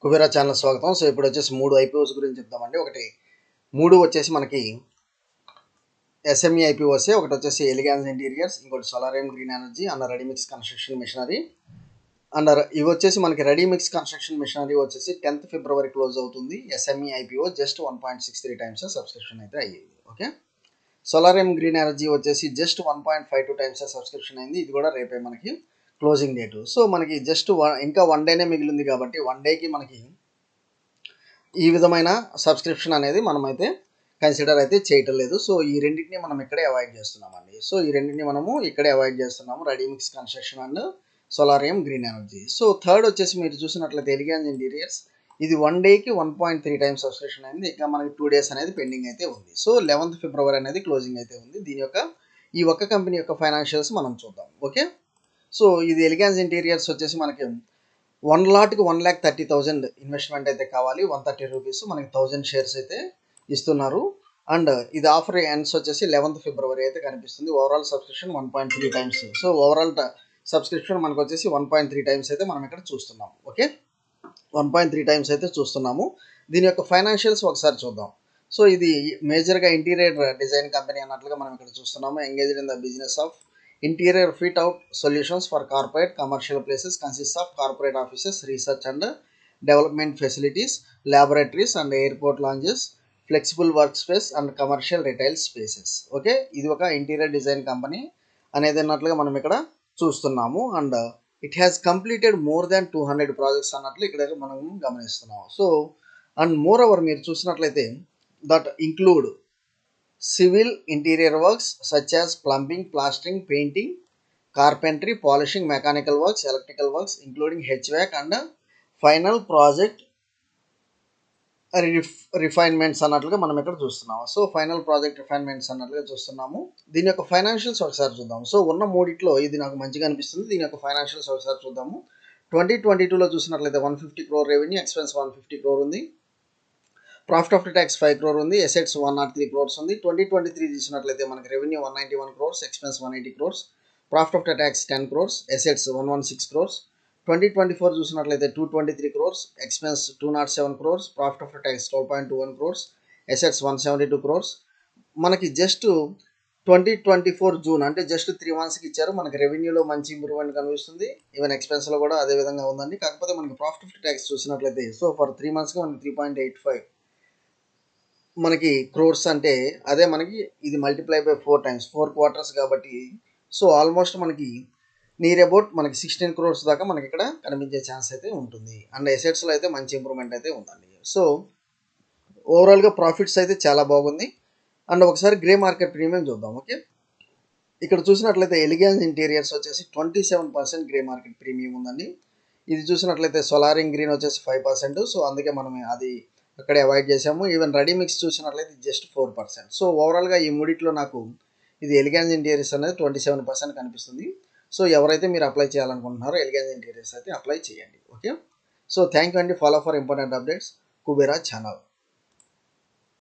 Kubera channel స్వాగతం. So ఇప్పుడు వచ్చేసి 3 ఐపీఓస్ గురించి చెప్తామండి. ఒకటి 3 వచ్చేసి మనకి ఎస్ఎంఈ ఐపీఓసే. ఒకటి వచ్చేసి ఎలిగాన్స్ ఇంటీరియర్స్, ఇంకోటి Solarium Green Energy and Readymix Construction Machinery. And ఇవి వచ్చేసి మనకి రెడీమిక్స్ కన్స్ట్రక్షన్ మిషనరీ వచ్చేసి 10th ఫిబ్రవరి క్లోజ్ అవుతుంది. SME IPO just 1.63 times subscription అయితే అయ్యింది. ఓకే. సోలారియం గ్రీన్ ఎనర్జీ వచ్చేసి జస్ట్ 1.52 టైమ్స్ సబ్స్క్రిప్షన్ అయింది. ఇది కూడా రేపే మనకి క్లోజింగ్ డేటు. సో మనకి జస్ట్ ఇంకా 1 డేనే మిగిలింది కాబట్టి 1 డేకి మనకి ఈ విధమైన సబ్స్క్రిప్షన్ అనేది మనమైతే కన్సిడర్ అయితే చేయటం లేదు. సో ఈ రెండింటిని మనం ఇక్కడే అవాయిడ్ చేస్తున్నామండి. సో ఈ రెండింటిని మనము ఇక్కడే అవాయిడ్ చేస్తున్నాము, ready-mix construction and solarium Green energy. So third వచ్చేసి మీరు చూసినట్లయితే ఎలిగాన్స్ ఇంటీరియర్స్. ఇది 1 డేకి 1.3 టైమ్స్ సబ్స్క్రిప్షన్ అయింది. ఇంకా మనకి 2 డేస్ అనేది పెండింగ్ అయితే ఉంది. సో 11th ఫిబ్రవరి అనేది క్లోజింగ్ అయితే ఉంది. దీని యొక్క ఈ ఒక్క కంపెనీ యొక్క ఫైనాన్షియల్స్ మనం చూద్దాం. ఓకే. సో ఇది ఎలిగాన్స్ ఇంటీరియర్స్ వచ్చేసి మనకి 1 లాట్కి 1,30,000 ఇన్వెస్ట్మెంట్ అయితే కావాలి. 130 రూపీస్ మనకి 1000 షేర్స్ అయితే ఇస్తున్నారు. అండ్ ఇది ఆఫర్ ఎండ్స్ వచ్చేసి 11th ఫిబ్రవరి అయితే కనిపిస్తుంది. Overall subscription 1.3 times. So overall subscription మనకు వచ్చేసి 1.3 టైమ్స్ అయితే మనం ఇక్కడ చూస్తున్నాము. ఓకే, 1.3 టైమ్స్ అయితే చూస్తున్నాము. దీని యొక్క ఫైనాన్షియల్స్ ఒకసారి చూద్దాం. సో ఇది మేజర్గా ఇంటీరియర్ డిజైన్ కంపెనీ అన్నట్లుగా మనం ఇక్కడ చూస్తున్నాము. Engaged in the business of interior fit out solutions for corporate commercial places consist of corporate offices, research and development facilities, laboratories and airport lounges, flexible work space and commercial retail spaces. Okay, ఇది ఒక interior design company అనేది అన్నట్లుగా మనం ఇక్కడ చూస్తున్నాము. And it has completed more than 200 projects అన్నట్లు ఇక్కడ మనం గమనిస్తున్నాము. సో అండ్ మోర్ ఓవర్ మీరు చూసినట్లయితే that include civil interior works such as plumbing, plastering, painting, carpentry, polishing, mechanical works, electrical works including HVAC and final project refinements అన్నట్లుగా మనం ఇక్కడ చూస్తున్నాము. So final project refinements అన్నట్లుగా చూస్తున్నాము. దీని యొక్క ఫైనాన్షియల్స్ ఒకసారి చూద్దాం. సో ఉన్న మూడిట్లో ఇది నాకు మంచిగా అనిపిస్తుంది. దీని యొక్క ఫైనాన్షియల్స్ ఒకసారి చూద్దాము. 2022లో చూసినట్లయితే 150 crore రెవెన్యూ, ఎక్స్పెన్స్ 150 crore ఉంది. ప్రాఫిట్ ఆఫ్టర్ ట్యాక్స్ 5 crore ఉంది. ఎసెట్స్ 103 crores ఉంది. 2023 చూసినట్లయితే మనకి revenue 191 crores, expense 180 crores, profit after tax 10 crores, assets 116 crores. 2024 చూసినట్లయితే 223 crores, expense 207 crores, profit after tax 12.21 crores, assets 172 crores. మనకి జస్ట్ 2024 జూన్ అంటే just 3 monthsకి ఇచ్చారు. మనకి రెవెన్యూలో మంచి ఇంప్రూవ్మెంట్ కనిపిస్తుంది. ఈవెన్ ఎక్స్పెన్స్లో కూడా అదే విధంగా ఉందండి. కాకపోతే మనకి ప్రాఫిట్ ఆఫ్టర్ ట్యాక్స్ చూసినట్లయితే సో ఫర్ 3 monthsకి మనకి 3.85 మనకి క్రోర్స్, అంటే అదే మనకి ఇది మల్టిప్లై బై 4 times 4 quarters కాబట్టి సో ఆల్మోస్ట్ మనకి నియర్ అబౌట్ మనకి 16 crores దాకా మనకి ఇక్కడ కనిపించే ఛాన్స్ అయితే ఉంటుంది. అండ్ ఎసెట్స్లో అయితే మంచి ఇంప్రూవ్మెంట్ అయితే ఉందండి. సో ఓవరాల్గా ప్రాఫిట్స్ అయితే చాలా బాగుంది. అండ్ ఒకసారి గ్రే మార్కెట్ ప్రీమియం చూద్దాం. ఓకే, ఇక్కడ చూసినట్లయితే ఎలిగాన్స్ ఇంటీరియర్స్ వచ్చేసి 27% గ్రే మార్కెట్ ప్రీమియం ఉందండి. ఇది చూసినట్లయితే సోలారియం గ్రీన్ వచ్చేసి 5%. సో అందుకే మనం అది అక్కడే అవాయిడ్ చేసాము. ఈవెన్ రెడీమిక్స్ చూసినట్లయితే జస్ట్ 4%. సో ఓవరాల్గా ఈ మూడిట్లో నాకు ఇది ఎలిగాన్స్ ఇంటీరియర్స్ అనేది 27% కనిపిస్తుంది. సో ఎవరైతే మీరు అప్లై చేయాలనుకుంటున్నారో ఎలిగాన్స్ ఇంటీరియర్స్ అయితే అప్లై చేయండి. ఓకే, సో థ్యాంక్ యూ అండి. Follow for important updates Kubera channel.